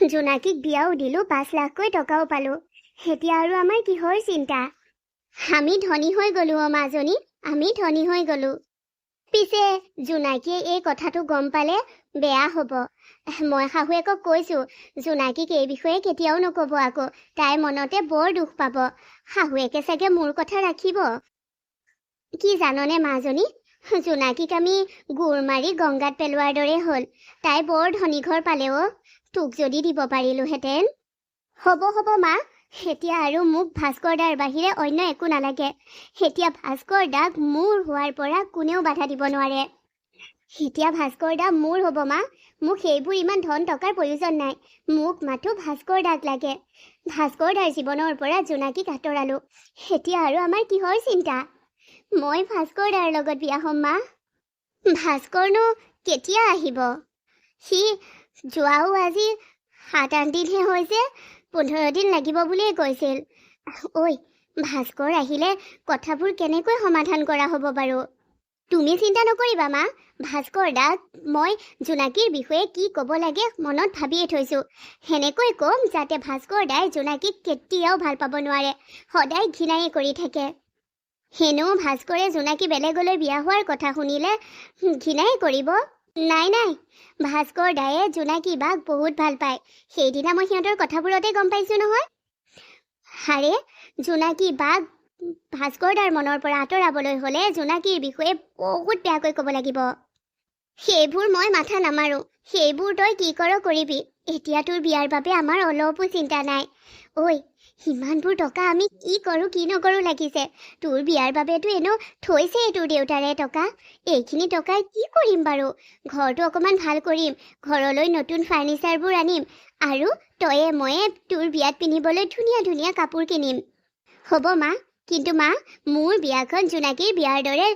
জোনাকীক বিয়াও দিলোঁ, 5 লাখকৈ টকাও পালোঁ। এতিয়া আৰু আমাৰ কিহৰ চিন্তা? আমি ধনী হৈ গ'লো অ' মাজনী, আমি ধনী হৈ গ'লো। পিছে জোনাকীয়ে এই কথাটো গম পালে বেয়া হ'ব। মই শাহুৱেকক কৈছোঁ, জোনাকীক এই বিষয়ে কেতিয়াও নক'ব আকৌ, তাইৰ মনতে বৰ দুখ পাব। শাহুৱেকে চাগে মোৰ কথা ৰাখিব। কি জাননে মাজনী, জোনাকীক আমি গুৰ মাৰি গংগাত পেলোৱাৰ দৰে হ'ল। তাই বৰ ধনী ঘৰ পালে অ', তোক যদি দিব পাৰিলোহেঁতেন। হ'ব মা, এতিয়া আৰু মোক ভাস্কৰ দাৰ বাহিৰে অন্য একো নালাগে। এতিয়া ভাস্কৰ দাক মোৰ হোৱাৰ পৰা কোনেও বাধা দিব নোৱাৰে। এতিয়া ভাস্কৰ দা মোৰ হ'ব মা, মোক সেইবোৰ ইমান ধন টকাৰ প্ৰয়োজন নাই। মোক মাথো ভাস্কৰ দাক লাগে। ভাস্কৰ দাৰ জীৱনৰ পৰা জোনাকীক আঁতৰালো। এতিয়া আৰু আমাৰ কিহৰ চিন্তা? মই ভাস্কৰ দাৰ লগত বিয়া হ'ম মা। ভাস্কৰনো কেতিয়া আহিব? সি যোৱাও আজি 7-8 দিনহে হৈছে, 15 দিন লাগিব বুলিয়ে কৈছিল। ঐ, ভাস্কৰ আহিলে কথাবোৰ কেনেকৈ সমাধান কৰা হ'ব বাৰু? তুমি চিন্তা নকৰিবা মা, ভাস্কৰ দাক মই জোনাকীৰ বিষয়ে কি ক'ব লাগে মনত ভাবিয়ে থৈছোঁ। সেনেকৈ ক'ম যাতে ভাস্কৰ দাই জোনাকীক কেতিয়াও ভাল পাব নোৱাৰে, সদায় ঘৃণাই কৰি থাকে। হেনো ভাস্কৰে জোনাকী বেলেগলৈ বিয়া হোৱাৰ কথা শুনিলে ঘৃণাই কৰিব। নাই, ভাস্কৰ দায়ে জোনাকী বাক বহুত ভাল পায়। সেইদিনা মই সিহঁতৰ কথাবোৰতে গম পাইছোঁ নহয়। হাৰে, জোনাকী বাক ভাস্কৰ দাৰ মনৰ পৰা আঁতৰাবলৈ হ'লে জোনাকীৰ বিষয়ে বহুত বেয়াকৈ ক'ব লাগিব। সেইবোৰ মই মাথা নামাৰো, সেইবোৰ তই কি কৰ কৰিবি। এতিয়া তোৰ বিয়াৰ বাবে আমাৰ অলপো চিন্তা নাই। ঐ, ইমানবোৰ টকা আমি কি কৰোঁ কি নকৰোঁ লাগিছে। তোৰ বিয়াৰ বাবেতো এনেও থৈছেই তোৰ দেউতাৰে টকা। এইখিনি টকাই কি কৰিম বাৰু? ঘৰটো অকণমান ভাল কৰিম, ঘৰলৈ নতুন ফাৰ্নিচাৰবোৰ আনিম, আৰু তয়ে ময়ে তোৰ বিয়াত পিন্ধিবলৈ ধুনীয়া ধুনীয়া কাপোৰ কিনিম। হ'ব মা, কিন্তু মা, মোৰ বিয়াখন জোনাকীৰ বিয়াৰ দৰে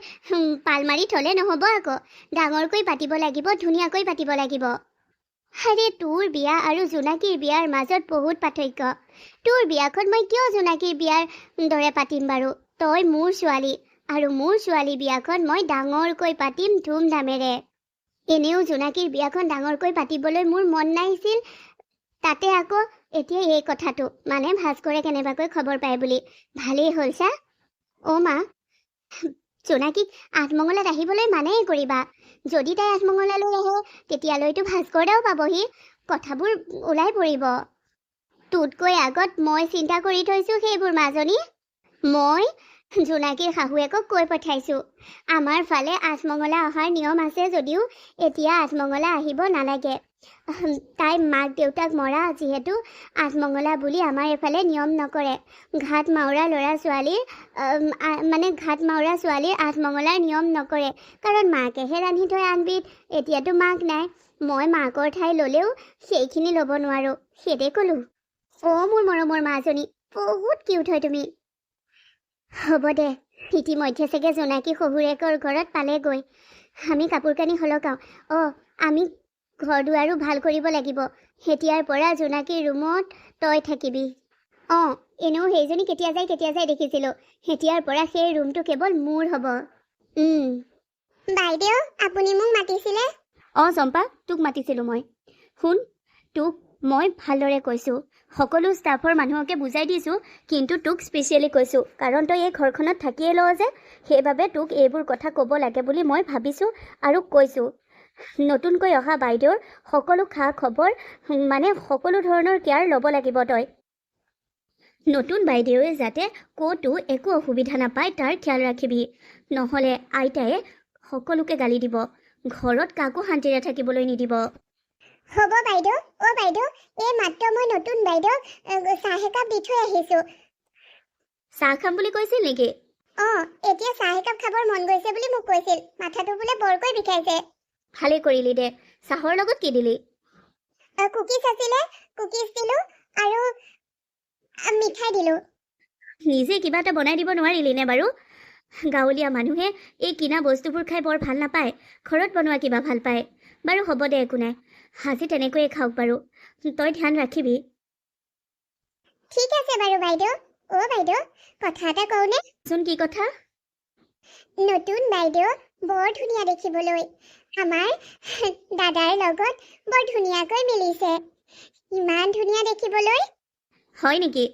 পাল মাৰি থ'লে নহ'ব আকৌ। ডাঙৰকৈ পাতিব লাগিব, ধুনীয়াকৈ পাতিব লাগিব। আৰে, তোৰ বিয়া আৰু জোনাকীৰ বিয়াৰ মাজত বহুত পাৰ্থক্য। তোৰ বিয়াখন মই কিয় জোনাকীৰ বিয়াৰ দৰে পাতিম বাৰু? তই মোৰ ছোৱালী, আৰু মোৰ ছোৱালী বিয়াখন মই ডাঙৰকৈ পাতিম ধুমধামেৰে। এনেও জোনাকীৰ বিয়াখন ডাঙৰকৈ পাতিবলৈ মোৰ মন নাইছিল, তাতে আকৌ এতিয়া এই কথাটো, মানে ভাস্কৰে কেনেবাকৈ খবৰ পায় বুলি। ভালেই হ'ল চা। অ' মা, জোনাকীক আঠমঙলাত আহিবলৈ মানেই কৰিবা। যদি তাই আঠমঙলালৈ আহে, তেতিয়ালৈতো ভাস্কৰ দাও পাবহি, কথাবোৰ ওলাই পৰিব। তোতকৈ আগত মই চিন্তা কৰি থৈছোঁ সেইবোৰ মাজনী। মই জোনাকীৰ শাহুৱেকক কৈ পঠাইছোঁ, আমাৰ ফালে আঠমঙলা অহাৰ নিয়ম আছে যদিও এতিয়া আঠমঙলা আহিব নালাগে। তাই মাক দেউতাক মৰা যিহেতু আঠমঙলা বুলি আমাৰ এইফালে নিয়ম নকৰে। ঘাট মাউৰা ল'ৰা ছোৱালীৰ ঘাট মাউৰা ছোৱালীৰ আঠমঙলাৰ নিয়ম নকৰে, কাৰণ মাকেহে ৰান্ধি থয় আনবিধ। এতিয়াতো মাক নাই, মই মাকৰ ঠাই ল'লেও সেইখিনি ল'ব নোৱাৰোঁ, সেইদে ক'লোঁ। অ' মোৰ মৰমৰ মাজনী, বহুত কিউট হয় তুমি। হ'ব দে, ইতিমধ্যে চাগে জোনাকী শহুৰেকৰ ঘৰত পালেগৈ। আমি কাপোৰ কানি সলকাওঁ। আমি ঘৰ দুৱাৰো ভাল কৰিব লাগিব। এতিয়াৰ পৰা জোনাকীৰ ৰুমত তই থাকিবি। এনেও সেইজনী কেতিয়া যায় দেখিছিলোঁ। এতিয়াৰ পৰা সেই ৰুমটো কেৱল মোৰ হ'ব। বাইদেউ, আপুনি মোক মাতিছিলে? চম্পা, তোক মাতিছিলোঁ মই। শুন, তোক মই ভালদৰে কৈছোঁ, সকলো ষ্টাফৰ মানুহকে বুজাই দিছোঁ, কিন্তু তোক স্পেচিয়েলি কৈছোঁ, কাৰণ তই এই ঘৰখনত থাকিয়ে ল যে, সেইবাবে তোক এইবোৰ কথা ক'ব লাগে বুলি মই ভাবিছোঁ আৰু কৈছোঁ। নতুনকৈ অহা বাইদেউৰ সকলো খা খবৰ, সকলো ধৰণৰ কেয়াৰ ল'ব লাগিব তই। নতুন বাইদেৱে যাতে ক'তো একো অসুবিধা নাপায় তাৰ খেয়াল ৰাখিবি, নহ'লে আইতায়ে সকলোকে গালি দিব, ঘৰত কাকো শান্তিৰে থাকিবলৈ নিদিব। হ'ব বাইদেউ। বাইদেউ, এই মাত্ৰ মই নতুন বাইদেউক চাহ একাপ দি থৈ আহিছোঁ। চাহ খাম বুলি কৈছিল নেকি? এতিয়া চাহ একাপ খাবৰ মন গৈছে বুলি মোক কৈছিল। মাথাটো বোলে বৰকৈ বিষাইছে। ভালেই কৰিলি দে। চাহৰ লগত কি দিলি? কুকিজ আছিলে, কুকিজ দিলোঁ আৰু মিঠাই দিলোঁ। নিজে কিবা এটা বনাই দিব নোৱাৰিলি নে বাৰু? গাঁৱলীয়া মানুহে এই কিনা বস্তুবোৰ খাই বৰ ভাল নাপায়, ঘৰত বনোৱা কিবা ভাল পায়। বাৰু হ'ব দে, একো নাই, আজি তেনেকৈয়ে খাওক বাৰু, তই ধ্যান ৰাখিবি। ঠিক আছে বাৰু বাইদেউ। বাইদেউ, কথা এটা কওঁনে? চোন, কি কথা? নতুন বাইদেউ বৰ ধুনীয়া দেখিবলৈ। আমাৰ দাদাৰ লগত বৰ ধুনীয়াকৈ মিলিছে। ইমান ধুনীয়া দেখিবলৈ। হয় নেকি?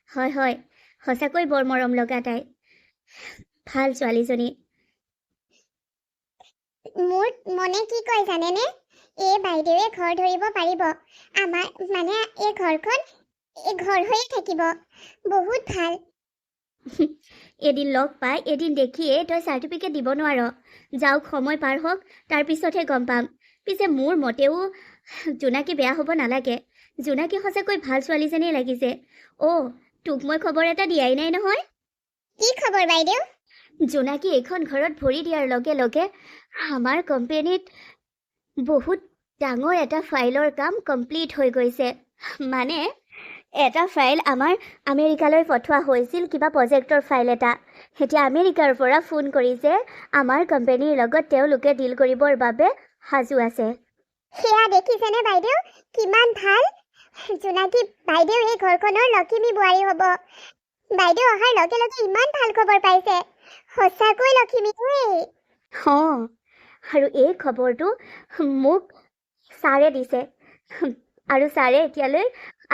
হয় হয়, সঁচাকৈ বৰ মৰম লগা তাই। ভাল ছোৱালীজনী। মোৰ মনে কি কয় জানেনে? এই বাইদেৱে ঘৰ ধৰিব পাৰিব। আমাৰ মানে এই ঘৰখন ঘৰ হৈয়ে থাকিব। বহুত ভাল। এদিন লগ পাই এদিন দেখিয়ে তই চাৰ্টিফিকেট দিব নোৱাৰ। যাওক, সময় পাৰ হওক, তাৰপিছতহে গম পাম। পিছে মোৰ মতেও জোনাকী বেয়া হ'ব নালাগে। জোনাকী সঁচাকৈ ভাল ছোৱালীজনীয়ে লাগিছে। তোক মই খবৰ এটা দিয়াই নাই নহয়। কি খবৰ বাইদেউ? জোনাকী এইখন ঘৰত ভৰি দিয়াৰ লগে লগে আমাৰ কোম্পানীত বহুত ডাঙৰ এটা ফাইলৰ কাম কমপ্লিট হৈ গৈছে। মানে এটা ফাইল আমাৰ আমেৰিকালৈ পঠোৱা হৈছিল, কিবা প্ৰজেক্টৰ ফাইল এটা। এতিয়া আমেৰিকাৰ পৰা ফোন কৰিছে আমাৰ কোম্পানীৰ লগত তেওঁলোকে ডিল কৰিবৰ বাবে সাজু আছে। সেয়া দেখিছেনে বাইদেউ? কিমান ভাল। জোনাকী বাইদেউ এই ঘৰখনৰ লখিমী বোৱাৰী হ'ব। বাইদেউ অহাৰ লগে লগে ইমান ভাল খবৰ পাইছে। সঁচাকৈ লখিমী দেই। আৰু এই খবৰটো মোক ছাৰে দিছে। আৰু ছাৰে এতিয়ালৈ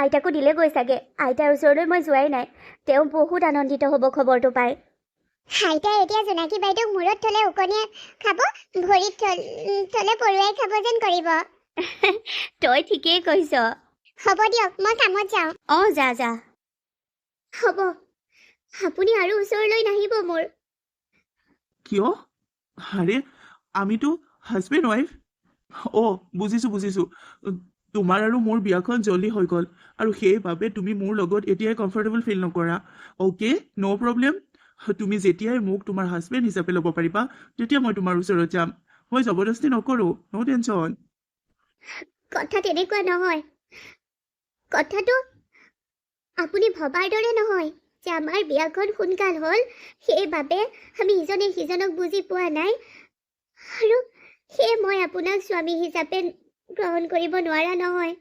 আইতাকো দিলেগৈ চাগে। আইতাৰ ওচৰলৈ মই যোৱাই নাই। তেওঁ বহুত আনন্দিত হ'ব খবৰটো পাই। আইতাই এতিয়া জোনাকী বাইদেউক মূৰত থলে উকনিয়াই খাব, ভৰিত থলে পৰুৱাই খাব যেন কৰিব। তই ঠিকেই কৈছ। হ'ব দিয়ক, মই কামত যাওঁ। যা যা। হ'ব, আপুনি আৰু ওচৰলৈ নাহিব মোৰ। কিয়? আৰে আমিতো হাজবেণ্ড ৱাইফ। বুজিছোঁ। তোমাৰ আৰু মোৰ বিয়াখন জলদি হৈ গ'ল আৰু সেইবাবে তুমি মোৰ লগত এতিয়াই কমফৰ্টেবল ফিল নকৰা। অ'কে, ন' প্ৰব্লেম। তুমি যেতিয়াই মোক তোমাৰ হাজবেণ্ড হিচাপে ল'ব পাৰিবা তেতিয়া মই তোমাৰ ওচৰত যাম। মই জবৰদস্তি নকৰোঁ, ন' টেনশ্যন। কথা তেনেকুৱা নহয়। কথাটো আপুনি ভবাৰ দৰে নহয় যে আমাৰ বিয়াখন সোনকাল হ'ল, সেইবাবে আমি ইজনে সিজনক বুজি পোৱা নাই আৰু সেয়ে মই আপোনাক স্বামী হিচাপে গ্ৰহণ কৰিব নোৱাৰা নহয়।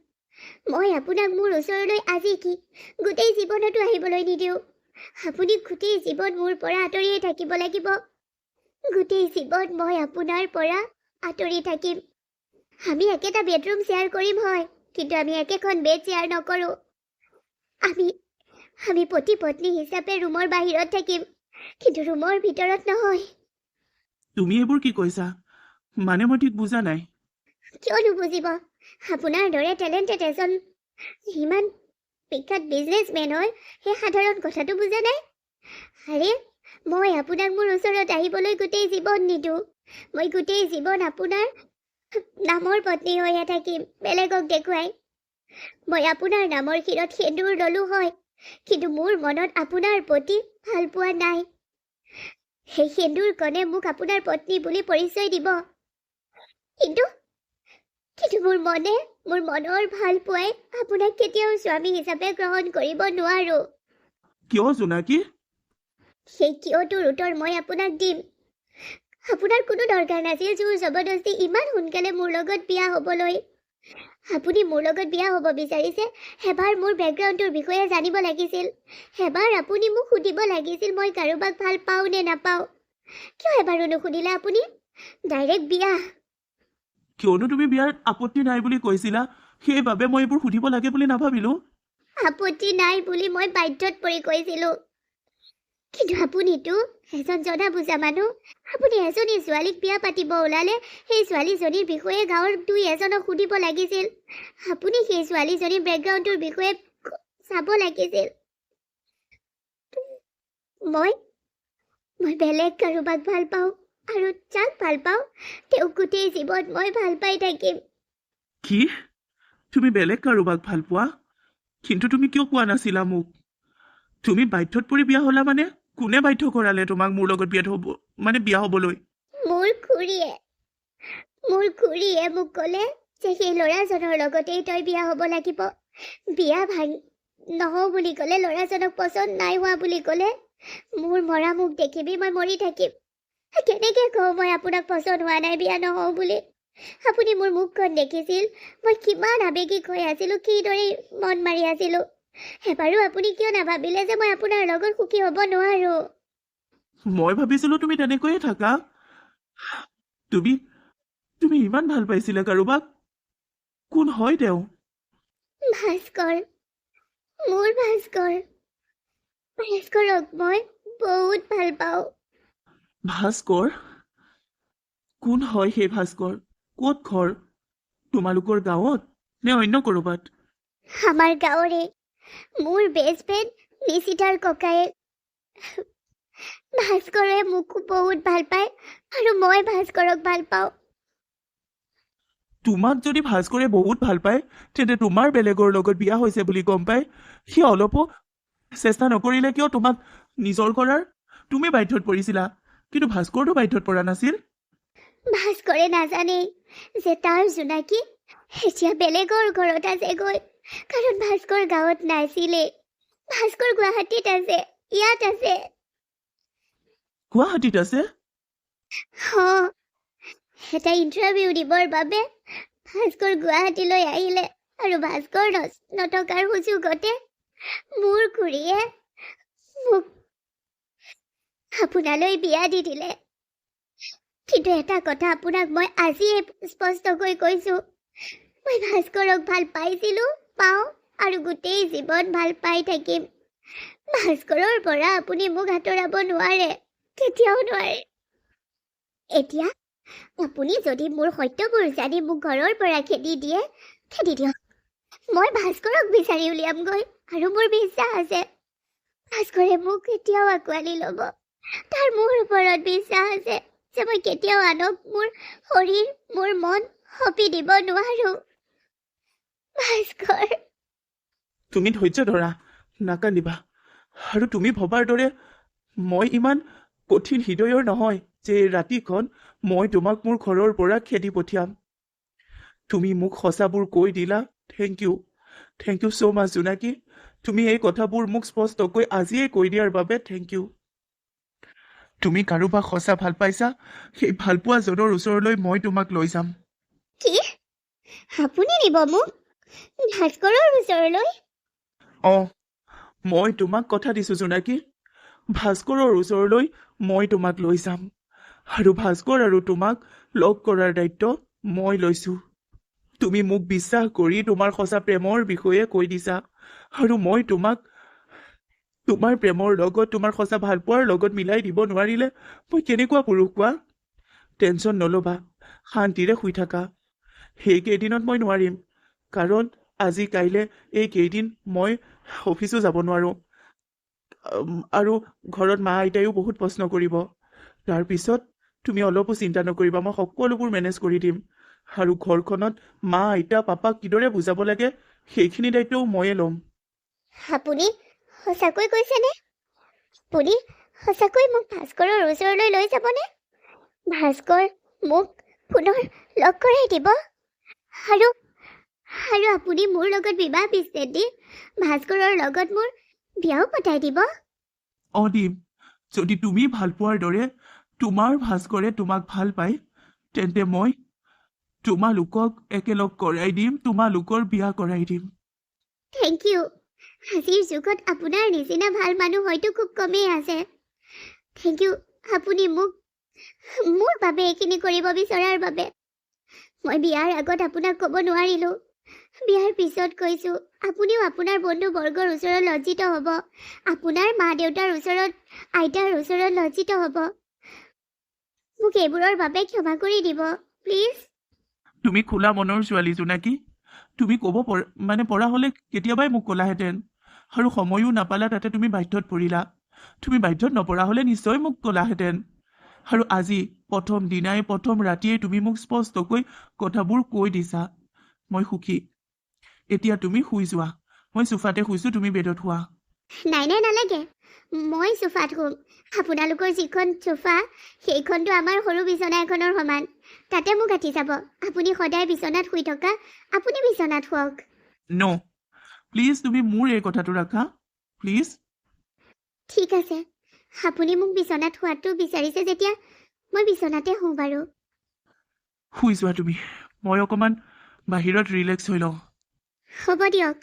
মই আপোনাক মোৰ ওচৰলৈ আজি কি গোটেই জীৱনতো আহিবলৈ নিদিওঁ। আপুনি গোটেই জীৱন মোৰ পৰা আঁতৰিয়ে থাকিব লাগিব। গোটেই জীৱন মই আপোনাৰ পৰা আঁতৰি থাকিম। আমি একেটা বেডৰুম শ্বেয়াৰ কৰিম হয়, কিন্তু আমি একেখন বেড শ্বেয়াৰ নকৰোঁ। আমি পতি পত্নী হিচাপে ৰুমৰ বাহিৰত থাকিম, কিন্তু ৰুমৰ ভিতৰত নহয়। তুমি এইবোৰ কি কৈছা? মানে মই ঠিক বুজা নাই। কিয় নুবুজিব? আপোনাৰ দৰে টেলেণ্টেড এজন ইমান বিখ্যাত বিজনেছমেন হয়, সেই সাধাৰণ কথাটো বুজা নাই? আৰে মই আপোনাক মোৰ ওচৰত আহিবলৈ গোটেই জীৱন নিদিওঁ। মই গোটেই জীৱন আপোনাৰ নামৰ পত্নী হৈয়ে থাকিম, বেলেগক দেখুৱাই। মই আপোনাৰ নামৰ শিৰত সেন্দুৰ ললো হয়, কিন্তু মোৰ মনত আপোনাৰ প্ৰতি ভাল পোৱা নাই। সেই সেন্দুৰকণে মোক আপোনাৰ পত্নী বুলি পৰিচয় দিব, কিন্তু মোৰ মনৰ ভাল পোৱাই আপোনাক কেতিয়াও স্বামী হিচাপে গ্ৰহণ কৰিব নোৱাৰো। কিয় জোনাকী? সেই কিয়টোৰ উত্তৰ মই আপোনাক দিম। আপোনাৰ কোনো দৰকাৰ নাছিল জোৰ জবৰদস্তি ইমান সোনকালে মোৰ লগত বিয়া হ'বলৈ। আপুনি মোৰ লগত বিয়া হ'ব বিচাৰিছে, এবাৰ মোৰ বেকগ্ৰাউণ্ডটোৰ বিষয়ে জানিব লাগিছিল। এবাৰ আপুনি মোক সুধিব লাগিছিল মই কাৰোবাক ভাল পাওঁ নে নাপাওঁ। কিয় এবাৰো নুসুধিলে আপুনি? ডাইৰেক্ট বিয়া। কিয়নো তুমি বিয়াত আপত্তি নাই বুলি কৈছিলা, সেইবাবে মই এইবোৰ সুধিব লাগে বুলি নাভাবিলোঁ। আপত্তি নাই বুলি মই বাধ্যত পৰি কৈছিলোঁ, কিন্তু আপুনিতো এজন জনা বুজা মানুহ। আপুনি এজনী ছোৱালীক বিয়া পাতিব ওলালে সেই ছোৱালীজনীৰ বিষয়ে গাঁৱৰ দুই এজনক সুধিব লাগিছিল। আপুনি সেই ছোৱালীজনীৰ বেকগ্ৰাউণ্ডটোৰ বিষয়ে চাব লাগিছিল। মই বেলেগ কাৰোবাক ভাল পাওঁ, আৰু যাক ভাল পাওঁ তেওঁক গোটেই জীৱন মই ভাল পাই থাকিম। কি? তুমি বেলেগ কাৰোবাক ভাল পোৱা? কিন্তু তুমি কিয় কোৱা নাছিলা মোক? তুমি বাধ্যত পৰি বিয়া হ'লা মানে? কোনে বাধ্য কৰালে তোমাক মোৰ লগত বিয়া হ'বলৈ? মোৰ খুৰীয়ে মোক ক'লে যে সেই ল'ৰাজনৰ লগতেই তই বিয়া হ'ব লাগিব। বিয়া নহওঁ বুলি ক'লে, ল'ৰাজনক পচন্দ নাই হোৱা বুলি ক'লে, মোৰ মৰা মুখ দেখিবি মই মৰি থাকিম। কেনেকে কওঁ মই আপোনাক পচন্দ হোৱা নাই, বিয়া নহওঁ বুলি? আপুনি মোৰ মুখখন দেখিছিল, মই কিমান আৱেগিক হৈ আছিলোঁ, কিদৰে মন মাৰি আছিলোঁ। এবাৰো আপুনি কিয় নাভাবিলে যে মই আপোনাৰ লগত সুখী হ'ব নোৱাৰো? মই ভাবিছিলোঁ তুমি তেনেকৈয়ে থাকা। তুমি ইমান ভাল পাইছিলা কাৰোবাক? কোন হয় তেওঁ? ভাস্কৰ, মোৰ ভাস্কৰক মই বহুত ভাল পাওঁ। ভাস্কৰ? কোন হয় সেই ভাস্কৰ? ক'ত ঘৰ? তোমালোকৰ গাঁৱত নে অন্য ক'ৰবাত? আমাৰ গাঁৱৰে মোৰ বেষ্ট ফ্ৰেণ্ড নিশিতাৰ ককায়েক। ভাস্কৰে মোকো বহুত ভাল পায় আৰু মই ভাস্কৰক ভাল পাওঁ। তোমাক যদি ভাস্কৰে বহুত ভাল পায় তেন্তে তোমাৰ বেলেগৰ লগত বিয়া হৈছে বুলি গম পাই সি অলপো চেষ্টা নকৰিলে কিয় তোমাক নিজৰ কৰাৰ? তুমি বাধ্যত পৰিছিলা, কিন্তু ভাস্কৰটো বাধ্যত পৰা নাছিল। ভাস্কৰে নাজানেই যে তাৰ জোনাকী এতিয়া বেলেগৰ ঘৰত আছেগৈ, কাৰণ ভাস্কৰ গাঁৱত নাছিলে। ভাস্কৰ গুৱাহাটীত আছে, ইয়াত আছে। গুৱাহাটীত আছে? এটা ইণ্টাৰভিউ দিবৰ বাবে ভাস্কৰ গুৱাহাটীলৈ আহিলে আৰু ভাস্কৰ নথকাৰ সুযোগতে মোৰ খুৰীয়ে মোক আপোনালৈ বিয়া দি দিলে। কিন্তু এটা কথা আপোনাক মই আজিয়ে স্পষ্টকৈ কৈছো, মই ভাস্কৰক ভাল পাইছিলো, পাওঁ আৰু গোটেই জীৱন ভাল পাই থাকিম। ভাস্কৰৰ পৰা আপুনি মোক আঁতৰাব নোৱাৰে, কেতিয়াও নোৱাৰে। এতিয়া আপুনি যদি মোৰ সত্যবোৰ জানি মোক ঘৰৰ পৰা খেদি দিয়ক। মই ভাস্কৰক বিচাৰি উলিয়ামগৈ আৰু মোৰ বিশ্বাস আছে ভাস্কৰে মোক কেতিয়াও আঁকোৱালি ল'ব। তাৰ মোৰ ওপৰত বিশ্বাস আছে যে মই কেতিয়াও আনক মোৰ শৰীৰ, মোৰ মন সঁপি দিব নোৱাৰো। ভাস্কৰ, তুমি ধৈৰ্য ধৰা, নাকান্দিবা। আৰু তুমি ভবাৰ দৰে মই ইমান কঠিন হৃদয়ৰ নহয় যে ৰাতিখন মই তোমাক মোৰ ঘৰৰ পৰা খেদি পঠিয়াম। তুমি মোক সঁচাবোৰ কৈ দিলা, থেংক ইউ ছ' মাছ জোনাকী। তুমি এই কথাবোৰ মোক স্পষ্টকৈ আজিয়েই কৈ দিয়াৰ বাবে থেংক ইউ। তুমি কাৰোবাক সঁচা ভাল পাইছা, সেই ভালপোৱাজনৰ ওচৰলৈ মই তোমাক লৈ যাম। কি আপুনি নিব মোক ভাস্কৰৰ ওচৰলৈ? মই তোমাক কথা দিছো জোনাকী, ভাস্কৰৰ ওচৰলৈ মই তোমাক লৈ যাম আৰু ভাস্কৰ আৰু তোমাক লগ কৰাৰ দায়িত্ব মই লৈছো। তুমি মোক বিশ্বাস কৰি তোমাৰ সঁচা প্ৰেমৰ বিষয়ে কৈ দিছা আৰু মই তোমাক তোমাৰ প্ৰেমৰ লগত তোমাৰ সঁচা ভালপোৱাৰ লগত মিলাই দিব নোৱাৰিলে মই কেনেকুৱা পুৰুষ কোৱা? টেনশ্যন নল'বা, শান্তিৰে শুই থাকা। সেইকেইদিনত মই নোৱাৰিম, কাৰণ আজি কাইলৈ এইকেইদিন মই অফিচো যাব নোৱাৰোঁ আৰু ঘৰত মা আইতাইও বহুত প্ৰশ্ন কৰিব। তাৰপিছত তুমি অলপো চিন্তা নকৰিবা, মই সকলোবোৰ মেনেজ কৰি দিম আৰু ঘৰখনত মা আইতা পাপাক কিদৰে বুজাব লাগে সেইখিনি দায়িত্বও ময়ে ল'ম। আপুনি সঁচাকৈ কৈছেনে? আপুনি সঁচাকৈ মোক ভাস্কৰৰ ওচৰলৈ লৈ যাবনে? ভাস্কৰ মোক পুনৰ লগ কৰাই দিব আৰু আপুনি মোৰ লগত বিবাহ বিচ্ছেদ দি ভাস্কৰৰ লগত মোৰ বিয়াও পতাই দিব? দিম। যদি তুমি ভাল পোৱাৰ দৰে তোমাৰ ভাস্কৰে তোমাক ভাল পায় তেন্তে মই তোমালোকক একেলগ কৰাই দিম, তোমালোকৰ বিয়া কৰাই দিম। Thank you. আজিৰ যুগত আপোনাৰ নিচিনা ভাল মানুহ হয়তো খুব কমেই আছে। থেংক ইউ আপুনি মোৰ বাবে এইখিনি কৰিব বিচৰাৰ বাবে। মই বিয়াৰ আগত আপোনাক ক'ব নোৱাৰিলো, বিয়াৰ পিছত কৈছো। আপুনিও আপোনাৰ বন্ধু বৰ্গৰ ওচৰত লজ্জিত হ'ব, আপোনাৰ মা দেউতাৰ ওচৰত, আইতাৰ ওচৰত লজ্জিত হ'ব। মোক এইবোৰৰ বাবে ক্ষমা কৰি দিব প্লিজ। তুমি খোলা মনৰ ছোৱালী জোনাকী, তুমি ক'ব পৰা হ'লে কেতিয়াবাই মোক ক'লাহেঁতেন আৰু সময়ো নাপালা, তাতে তুমি বাধ্যত পৰিলা। তুমি বাধ্যত নপৰা হ'লে নিশ্চয় মোক ক'লাহেঁতেন আৰু আজি প্ৰথম দিনাই প্ৰথম ৰাতিয়েই তুমি মোক স্পষ্টকৈ কথাবোৰ কৈ দিছা। মই সুখী। এতিয়া তুমি শুই যোৱা, মই চোফাতে শুইছো, তুমি বেডত শুৱা। নাই নালাগে, মই চোফাত শুম। আপোনালোকৰ যিখন চোফা সেইখনতো আমাৰ সৰু বিচনা এখনৰ সমান, তাতে মোক আঁঠি যাব। আপুনি সদায় বিচনাত শুই থকা, আপুনি বিচনাত শুৱক। ন' প্লিজ, তুমি মোৰ এই কথাটো ৰাখা প্লিজ। ঠিক আছে, আপুনি মোক বিচনাত শুৱাটো বিচাৰিছে যেতিয়া মই বিচনাতে শুওঁ বাৰু। শুই যোৱা তুমি, মই অকণমান বাহিৰত ৰিলেক্স হৈ লওঁ। হ'ব দিয়ক।